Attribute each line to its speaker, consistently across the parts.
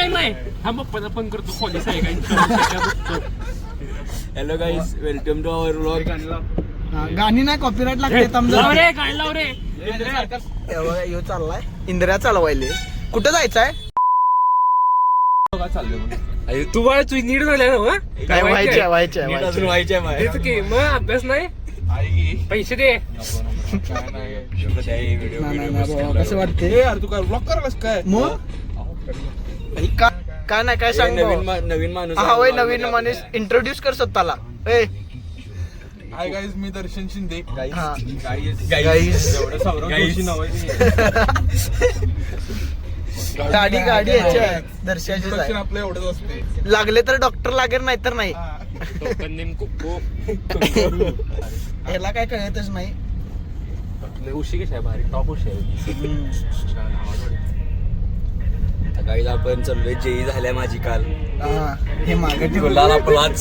Speaker 1: नाही थांब पप्पाला पण करतो पोलीस आहे का.
Speaker 2: Hello guys, welcome to our vlog.
Speaker 3: गाणी नाही कॉपीराईट लागते.
Speaker 1: लाव रे गाणी लाव रे.
Speaker 3: यो चाललाय इंदिरा चालवायले. कुठं जायचंय?
Speaker 1: तू बाळ तू नीट झाल्या ना
Speaker 3: काय व्हायच्या
Speaker 1: तेच की मग अभ्यास नाही पैसे दे.
Speaker 3: कसं वाटते
Speaker 2: तू काय ब्लॉक करायलास काय?
Speaker 3: मग काय नाही काय सांग
Speaker 2: नवीन माणूस.
Speaker 3: हा वय नवीन माणूस इंट्रोड्यूस कर स्वतःला.
Speaker 4: हाय गाईज, मी दर्शन शिंदे.
Speaker 3: गाडी याच्या दर्शनाची
Speaker 4: दर्शन आपलं एवढंच असते.
Speaker 3: लागले तर डॉक्टर लागेल नाही तर नाही. ह्याला काय कळतच नाही.
Speaker 1: उशी कशी आहे भारी टॉप उशी आहे.
Speaker 2: गाईज आपण चाललोय. जेई झाल्या माझी काल.
Speaker 3: हे मागे
Speaker 2: गुलाला प्लाच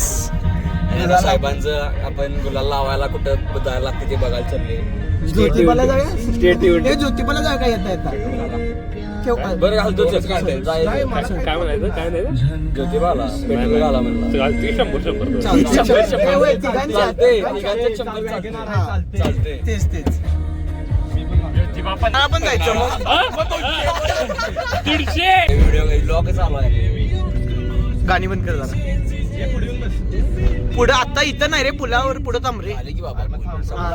Speaker 2: साहेबांचं आपण गुलाल लावायला कुठं जायला लागते ते बघायला चालले.
Speaker 3: ज्योतिबाला जाऊया. ज्योतिबाला जाऊया काय येता
Speaker 2: बरं घालतो
Speaker 1: काय म्हणायचं काय नाही
Speaker 2: ज्योतिबाला पेट्रोल घाला म्हणलं.
Speaker 1: चालते 100
Speaker 2: चालते.
Speaker 3: तेच आपण जायचं मग.
Speaker 1: 150
Speaker 2: व्हिडिओ ब्लॉग चालू आहे.
Speaker 3: गाणी बंद कर जरा. पुढं आता इथं नाही रे, पुलावर पुढं थांब रे.
Speaker 2: आले की बाबा.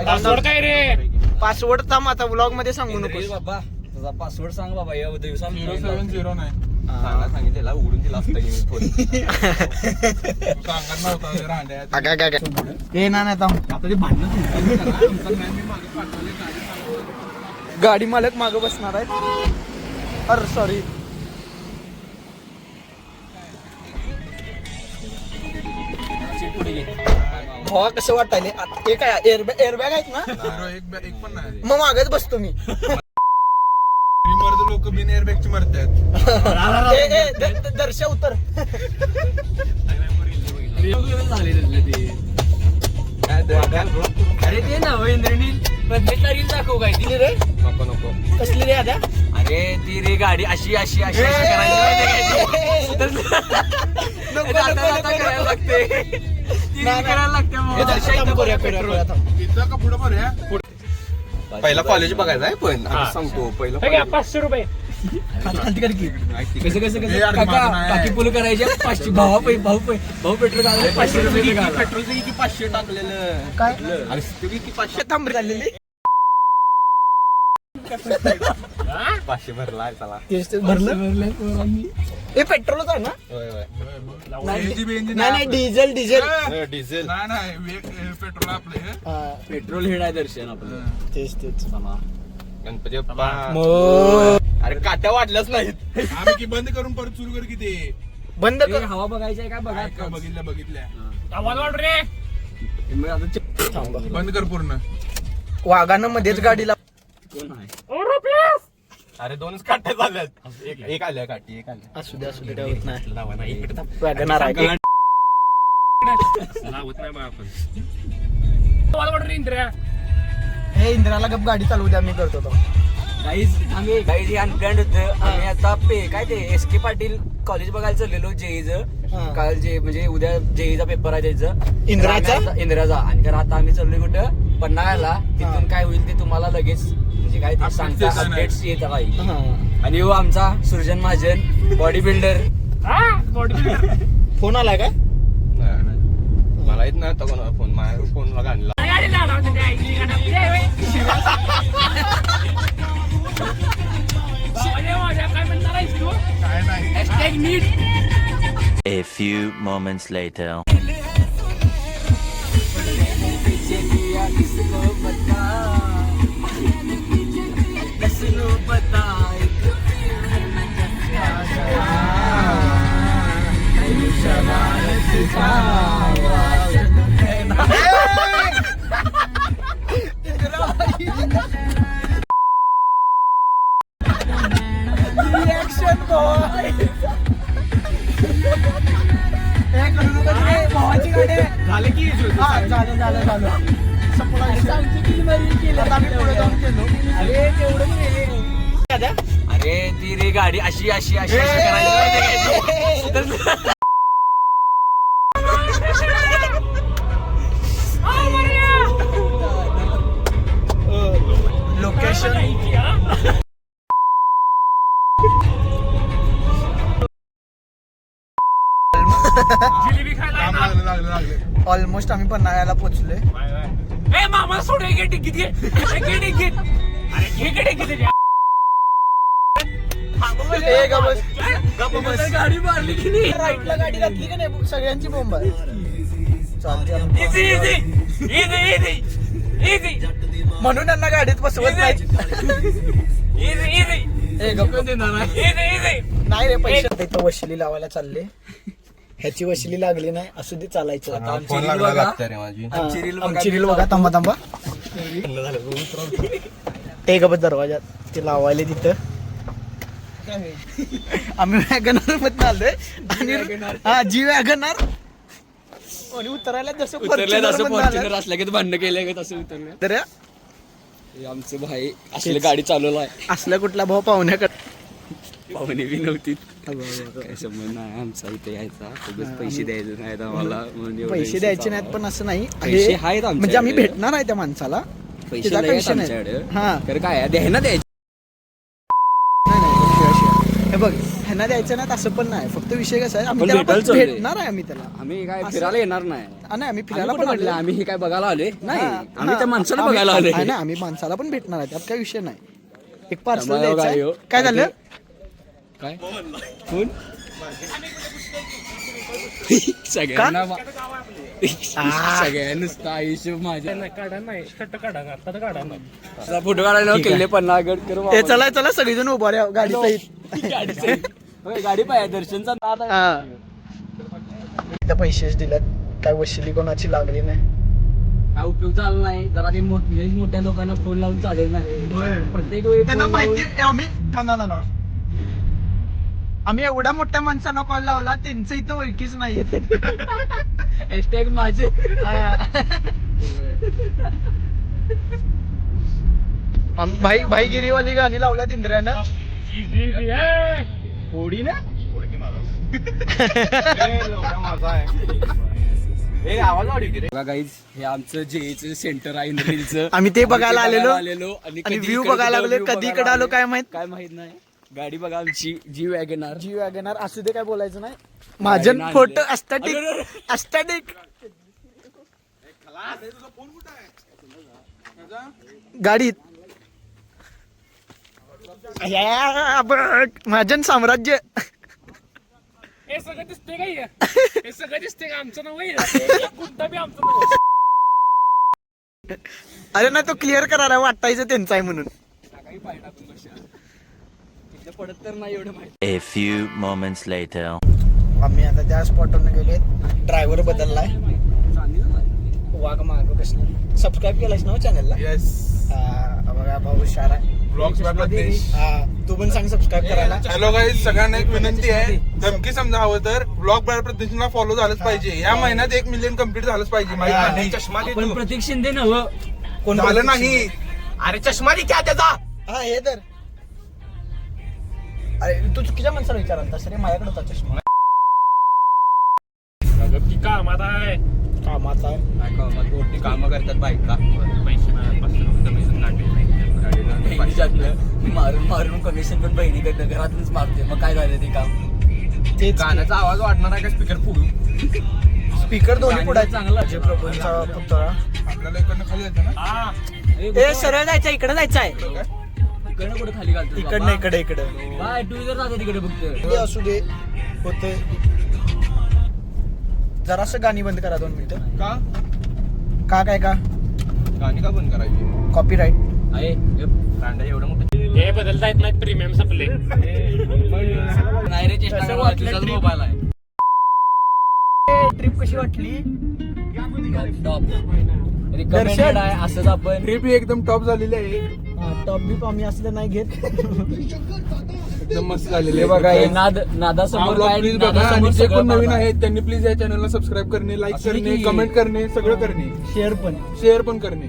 Speaker 1: पासवर्ड काय रे?
Speaker 3: पासवर्ड थांब आता व्लॉग मध्ये सांगू नको.
Speaker 2: बाबा तुझा पासवर्ड सांग बाबा. या दिवसात
Speaker 4: 070
Speaker 2: सांगितलेला उघडून दिला असता की मी फोन.
Speaker 4: सांगत नव्हता रांड्या.
Speaker 3: हे नाही थांब. गाडी मालक मागं बसणार आहेत. अरे सॉरी. भावा कसं वाटायले? हे काय एअरबॅग आहेत ना?
Speaker 4: एक पण नाही.
Speaker 3: मग मागच बसतो मी.
Speaker 4: मरद लोक बिन एअरबॅगची मरतात.
Speaker 3: दर्शा उतर.
Speaker 2: अरे ते ना इंद्रनील प्रत्येक तारीख दाखव काय दिली रे. नको नको.
Speaker 3: कसली रे आता?
Speaker 2: अरे ती रे गाडी अशी अशी अशी करायला लागते.
Speaker 4: इथं का पुढं भरूया?
Speaker 2: पहिला कॉलेज बघायचं आहे पण आता सांगतो पहिला
Speaker 1: 500 रुपये.
Speaker 2: कसं कसं कसं काकी पुल करायचे 500. भाऊ पेट्रोल घालले 500 रुपये. पेट्रोलचं किती 500 टाकलेलं
Speaker 3: काय?
Speaker 2: अरे किती 500
Speaker 3: थांब झालेली.
Speaker 2: 500 भरला चला.
Speaker 3: भरलं. हे पेट्रोलच आहे ना? नाही डिझेल.
Speaker 2: डिझेल
Speaker 4: नाही पेट्रोल आपले.
Speaker 2: पेट्रोल हेड आहे दर्शन आपलं.
Speaker 3: तेच
Speaker 2: गणपती बाप्पा. अरे काट्या वाटल्याच नाहीत.
Speaker 4: आम्ही की बंद करून परत सुरू कर. किती
Speaker 3: बंद कर.
Speaker 2: हवा बघायची आहे का बघा.
Speaker 4: बघितल्या
Speaker 1: आवाज वाढ रे.
Speaker 4: बंद कर पूर्ण.
Speaker 3: वाघानं मध्येच गाडीला.
Speaker 2: कोण आहे? अरे 2च काट्या झाल्यात. एक आल्या काठी एक आल्या.
Speaker 3: असू दे काय होत नाही.
Speaker 1: नाही
Speaker 3: वॅगनार आहे.
Speaker 1: लावत नाही बा आपण. आवाज वाढ रे इंद्रा.
Speaker 3: हे इंदिराला गप गाडी चालवू द्या, मी करतो तो.
Speaker 2: गाईज अनप्लॅन्ड होतं. आम्ही आता काय ते एस के पाटील कॉलेज बघायला चाललेलो जेईचं. काल जे म्हणजे उद्या जेईचा पेपर आहे त्याचं इंदिराचा. आणि तर आता आम्ही चाललोय कुठं पन्हाळ्याला. तिथून काय होईल ते तुम्हाला लगेच म्हणजे काय ते सांगता अपडेट्स येत राहील. आणि हो आमचा सृजन महाजन बॉडी बिल्डर.
Speaker 3: फोन आलाय काय?
Speaker 2: मला येत नाही कोणाला फोन. माझ्या फोनला गाणला.
Speaker 4: काय नाही.
Speaker 5: A few moments later.
Speaker 3: झालं की झालं.
Speaker 2: अरे ती रे गाडी अशी अशी अशी करायला
Speaker 1: जिलेबी खायला
Speaker 4: लागले
Speaker 3: ऑलमोस्ट आम्ही पन्हाळ्याला पोहोचलोय.
Speaker 1: ए मामा सोड घे टिकीट घे टिकीट अरे घे टिकीट
Speaker 3: ए, गप्प बस. गप्प बस.
Speaker 1: गाडी मारली की नाही
Speaker 3: राईटला गाडी घातली का नाही सगळ्यांची बोंब आहे. चालते
Speaker 1: easy easy easy easy easy
Speaker 3: म्हणून त्यांना गाडीत बसवत नाही.
Speaker 1: इझी इझी
Speaker 3: ए, गप्प.
Speaker 1: इझी इझी
Speaker 3: नाही रे पैसे इथं वशिली लावायला चालले. ह्याची वशिली लागली नाही असू दे चालायचं.
Speaker 4: फोन लागला लागतं रे माझी.
Speaker 3: हा, आमची रील बघा. थांबा ते गपत दरवाजात ते लावायले तिथं. आम्ही वॅगनार मध्ये आलोय आणि हा जी वॅगनार आणि उतरायला जसं
Speaker 2: फॉर्च्युनर असल्या की भांडण केलंय का तसं उतरलं.
Speaker 3: तर
Speaker 2: आमचं भाई असले गाडी चालवला आहे.
Speaker 3: असल्या कुठला भाऊ पाहुण्याकडे
Speaker 2: पाहुणे बी नव्हती काय संबंध नाही आमचा इथे यायचा उगाच पैसे द्यायचे नाहीत आम्हाला म्हणून एवढं
Speaker 3: पैसे द्यायचे नाहीत पण असं नाही
Speaker 2: पैसे
Speaker 3: हे-
Speaker 2: आहेत आमच्याकडे.
Speaker 3: म्हणजे आम्ही भेटणार आहे त्या माणसाला.
Speaker 2: पैसे
Speaker 3: त्याचा
Speaker 2: लय आहेत
Speaker 3: पैसे नाही.
Speaker 2: आमच्याकडे.
Speaker 3: हा
Speaker 2: तर काय द्याय द्यायचे
Speaker 3: हे बघ ह्यांना द्यायचं नाही असं पण नाही. फक्त विषय कसा आहे आम्ही
Speaker 2: पण
Speaker 3: त्याला
Speaker 2: भेटायला
Speaker 3: पण
Speaker 2: चाललोय.
Speaker 3: भेटणार आहे आम्ही त्याला.
Speaker 2: आम्ही काय फिरायला येणार नाही
Speaker 3: नाही आम्ही फिरायला
Speaker 2: आम्ही
Speaker 3: पण
Speaker 2: म्हटलं
Speaker 3: आलोय.
Speaker 2: आम्ही हे काय बघायला आलोय नाही
Speaker 3: हा,
Speaker 2: आम्ही त्या माणसाला
Speaker 3: आम्ही-
Speaker 2: बघायला आलोय
Speaker 3: नाही आम्ही माणसाला पण भेटणार आहे त्यात काही विषय नाही. एक पार्सल
Speaker 2: त्यामुळे बघा,
Speaker 3: द्यायचं
Speaker 2: ह्यो.
Speaker 3: आहे. काय झालं
Speaker 2: काय कोण सगळ्यांना सगळ्यांना नुसतं आयुष्य माझ्या
Speaker 1: काढा नाही कट्ट काढा आता काढा नाही
Speaker 2: फोटो काढायला किल्ले पन्नागड करू
Speaker 3: ते चला सगळीजण उभा राहा गाडी सहित.
Speaker 2: गाडी पाहिजे दर्शनचा नाद आहे.
Speaker 3: हा इथं पैसेच दिलेत काय वशिली कोणाची लागली नाही.
Speaker 2: काय उपयोग झाला नाही जरा ते मोठ्या लोकांना फोन लावून चालेल नाही प्रत्येक वेळी
Speaker 3: त्यांना
Speaker 2: phone लावून-
Speaker 3: माहिती आम्ही एवढ्या मोठ्या माणसांना कॉल लावला त्यांचं इथं ओळखीच नाही.
Speaker 2: hashtag माझे
Speaker 3: भाईगिरीवाली गाणी लावल्यात इंद्रानं.
Speaker 2: होडी ना गाईज हे आमचं जेईचं सेंटर आहे इंद्रहिलचं.
Speaker 3: आम्ही ते बघायला आलेलो
Speaker 2: आणि
Speaker 3: आणि
Speaker 2: कधी
Speaker 3: व्ह्यू
Speaker 2: इकडे
Speaker 3: बघायला
Speaker 2: गेलो,
Speaker 3: लागले.
Speaker 2: view
Speaker 3: कधी
Speaker 2: बघायला
Speaker 3: इकडे आलो
Speaker 2: आलो.
Speaker 3: काय माहित.
Speaker 2: काय माहित नाही गाडी बघा आमची जी वॅगनार
Speaker 3: जी वॅगनार असू दे काय बोलायचं नाही. माझन फोटो अस्टॅटिक गाडीत या, बघ, महाजन साम्राज्य.
Speaker 1: हे सगळं दिसते का हे सगळं दिसते का आमचं नाव आहे कोणता बी आमचं नाव
Speaker 3: अरे नाही तो क्लिअर करायला वाटायचं त्यांचा आहे म्हणून.
Speaker 2: पडत तर नाही एवढं माहिती.
Speaker 5: A few moments later.
Speaker 3: आम्ही आता त्या स्पॉटवरनं गेलोय. ड्रायव्हर बदललाय. वाघ माग कसली सबस्क्राईब केलायस ना चॅनलला.
Speaker 4: येस
Speaker 3: बघा भाऊ हुशार आहे.
Speaker 4: ब्लॉग्स बाय प्रदेश.
Speaker 3: तू पण सांग सबस्क्राईब करायला.
Speaker 4: हॅलो गाईज सगळ्यांना एक विनंती आहे धमकी समजा हवं तर ब्लॉग बाय प्रदेशला फॉलो झालंच पाहिजे. या महिन्यात 1 मिलियन कम्प्लीट झालंच पाहिजे. माहिती नाही चष्मा दे
Speaker 2: पण
Speaker 4: तू.
Speaker 2: प्रतीक शिंदे नव्ह
Speaker 3: कोण
Speaker 4: झालं नाही.
Speaker 1: अरे चष्मा दे क्या त्याचा
Speaker 3: हा हे तर अरे तू चुकीच्या माणसाला विचाराल तसं रे माझ्याकडे होता चष्मा.
Speaker 1: कामात आहे
Speaker 3: कामाचा आहे.
Speaker 2: मोठी कामं करतात बायका
Speaker 1: पैसे नाही 500 रुपये कमिशन
Speaker 2: मारून मारून कमिशन पण बहिणीकडनं घरातूनच मारते मग काय झालं ते काम.
Speaker 3: तेच
Speaker 2: गाण्याचा आवाज वाढणार आहे का स्पीकर फुडून
Speaker 3: स्पीकर दोन्ही पुढे
Speaker 2: चांगला
Speaker 3: अजय प्रभूंचा पुतळा.
Speaker 4: आपल्याला इकडनं खाली जायचं ना.
Speaker 3: ए सरळ जायचं इकडे जायचं आहे.
Speaker 2: इकडनं कुठे खाली घालतो
Speaker 3: इकडनं इकडे
Speaker 2: बाय 2 व्हीलर जाते तिकडे फक्त.
Speaker 3: ते असू दे होते. जरासं गाणी बंद करा 2 मिनिटं.
Speaker 4: का
Speaker 3: काय का
Speaker 4: गाणी का बंद करायची.
Speaker 3: कॉपीराईट.
Speaker 2: आहे कांदा एवढं मोठं
Speaker 1: हे बदलता येत नाहीत प्रीमियम संपले
Speaker 2: नाही रे चेष्टा
Speaker 3: कसं
Speaker 2: करा,
Speaker 3: वाटलं
Speaker 2: तुझाच
Speaker 3: trip?
Speaker 2: मोबाईल आहे.
Speaker 3: ट्रिप कशी वाटली.
Speaker 2: टॉप रिकमेंडेड आहे असंच आपण
Speaker 4: ट्रिप ही एकदम टॉप झालेली आहे.
Speaker 3: टॉप बीप आम्ही असलं नाही घेत.
Speaker 4: एकदम मस्त झालेली आहे.
Speaker 3: बघा,
Speaker 4: हे
Speaker 2: नादासमोर काय
Speaker 4: प्लीज बघा
Speaker 2: नादासमोर
Speaker 4: आणि जे
Speaker 2: सगळं
Speaker 4: कोण नवीन
Speaker 2: बघा.
Speaker 4: आहेत त्यांनी प्लीज या चॅनलला सबस्क्राईब करणे, लाईक
Speaker 2: असं
Speaker 4: करणे,
Speaker 2: की-
Speaker 4: कमेंट करणे, सगळं करणे,
Speaker 3: शेअर पण
Speaker 4: शेअर पण करणे.